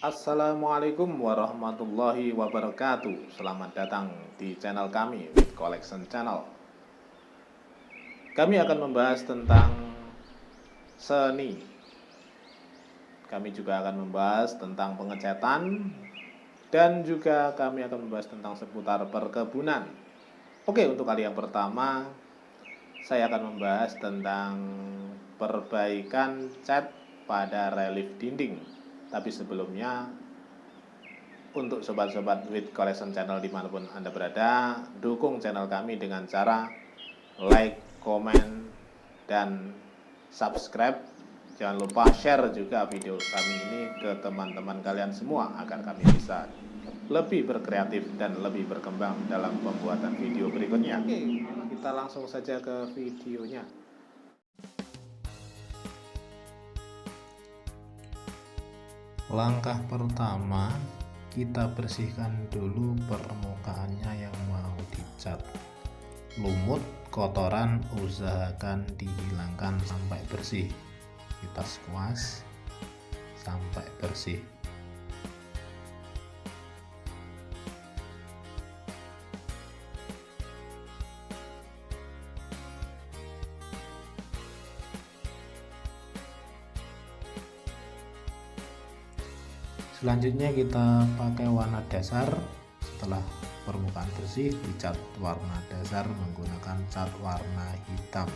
Assalamualaikum warahmatullahi wabarakatuh. Selamat datang di channel kami, With Collection Channel. Kami akan membahas tentang seni. Kami juga akan membahas tentang pengecatan, dan juga kami akan membahas tentang seputar perkebunan. Oke, untuk kali yang pertama saya akan membahas tentang perbaikan cat pada relief dinding. Tapi sebelumnya, untuk sobat-sobat With Collection Channel dimanapun Anda berada, dukung channel kami dengan cara like, komen, dan subscribe. Jangan lupa share juga video kami ini ke teman-teman kalian semua agar kami bisa lebih berkreatif dan lebih berkembang dalam pembuatan video berikutnya. Oke, kita langsung saja ke videonya. Langkah pertama, kita bersihkan dulu permukaannya yang mau dicat. Lumut, kotoran usahakan dihilangkan sampai bersih. Kita skuas sampai bersih. Selanjutnya kita pakai warna dasar. Setelah permukaan bersih, dicat warna dasar menggunakan cat warna hitam.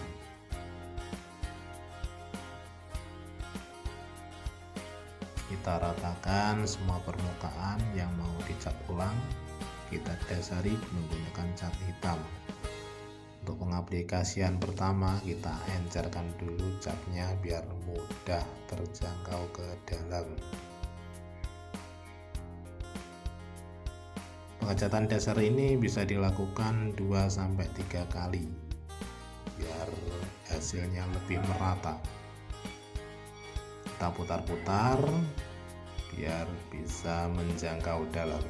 Kita ratakan semua permukaan yang mau dicat ulang. Kita dasari menggunakan cat hitam. Untuk pengaplikasian pertama, kita encerkan dulu catnya biar mudah terjangkau ke dalam. Pengecatan dasar ini bisa dilakukan 2-3 kali biar hasilnya lebih merata. Kita putar-putar biar bisa menjangkau dalam.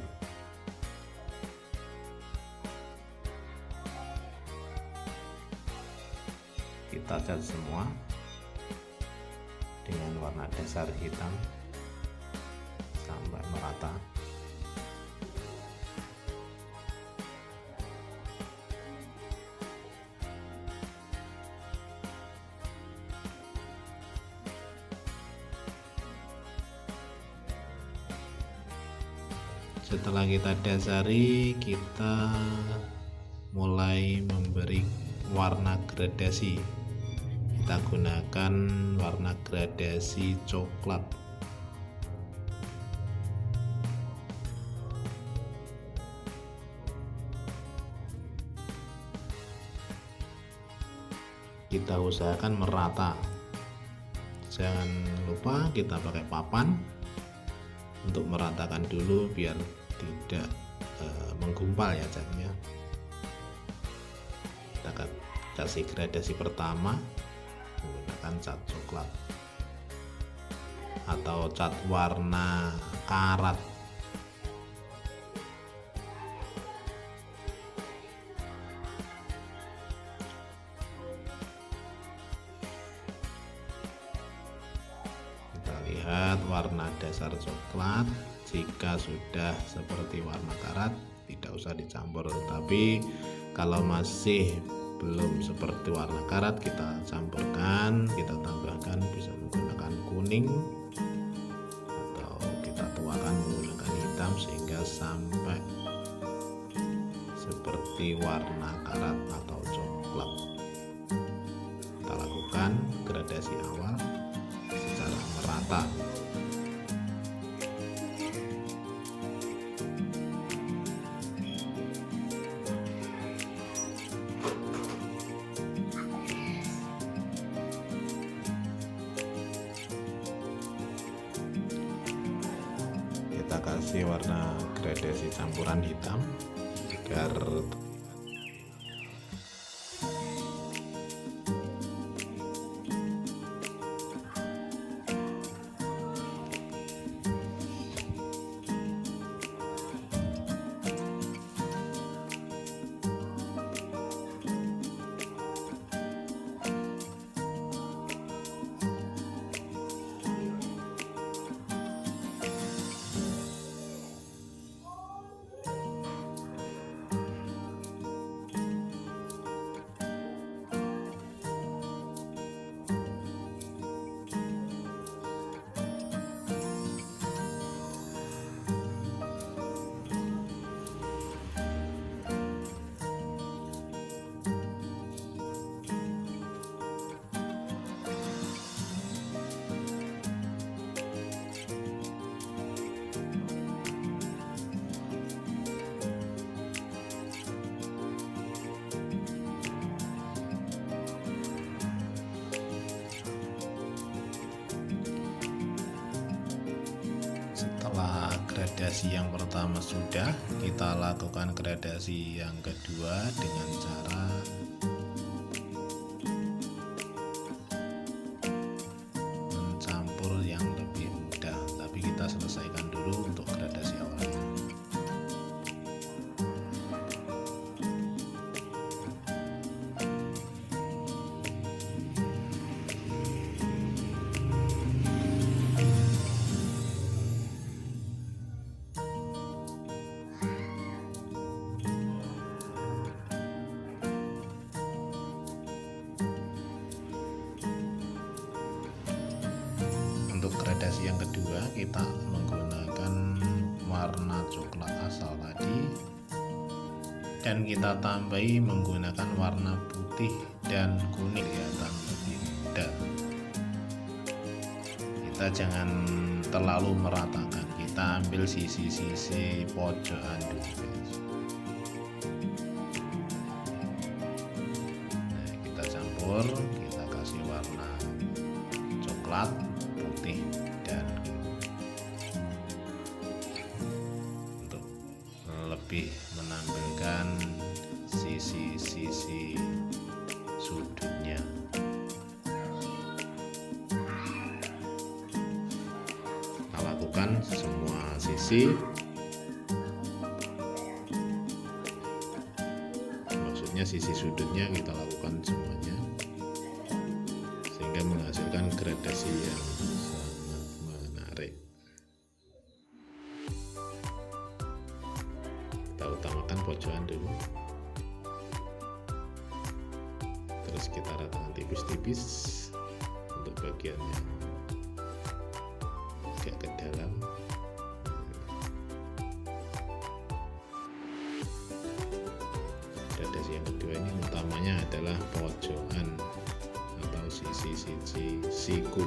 Kita cat semua dengan warna dasar hitam sampai merata. Setelah kita dasari, kita mulai memberi warna gradasi. Kita gunakan warna gradasi coklat. Kita usahakan merata. Jangan lupa kita pakai papan untuk meratakan dulu biar tidak menggumpal ya catnya. Kita kasih gradasi pertama menggunakan cat coklat atau cat warna karat. Kita lihat warna dasar coklat. Jika sudah seperti warna karat, tidak usah dicampur. Tapi kalau masih belum seperti warna karat, kita campurkan, kita tambahkan, bisa menggunakan kuning atau kita tuakan menggunakan hitam sehingga sampai seperti warna karat atau coklat. Kita lakukan gradasi awal secara merata. Kita kasih warna gradasi campuran hitam agar gradasi yang pertama sudah, kita lakukan gradasi yang kedua dengan cara mencampur yang lebih mudah. Tapi kita selesaikan dulu untuk gradasi awalnya. Untuk gradasi yang kedua kita menggunakan warna coklat asal tadi dan kita tambahi menggunakan warna putih dan kuning kelihatan lebih mudah. Kita jangan terlalu meratakan, kita ambil sisi-sisi pojokan dulu guys. Nah, kita campur, kita kasih warna coklat, putih, dan untuk lebih menampilkan sisi-sisi sudutnya. Kita lakukan semua sisi, maksudnya sisi sudutnya kita lakukan semuanya sehingga menghasilkan gradasi yang sangat menarik. Kita utamakan pojokan dulu, terus kita ratakan tipis-tipis untuk bagian yang agak ke dalam. Gradasi yang kedua ini utamanya adalah pojokan atau sisi-sisi siku.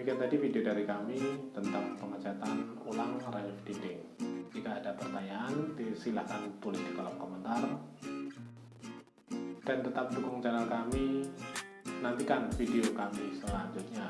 demikian tadi video dari kami tentang pengecatan ulang relief dinding. Jika ada pertanyaan, silahkan tulis di kolom komentar. Dan tetap dukung channel kami. Nantikan video kami selanjutnya.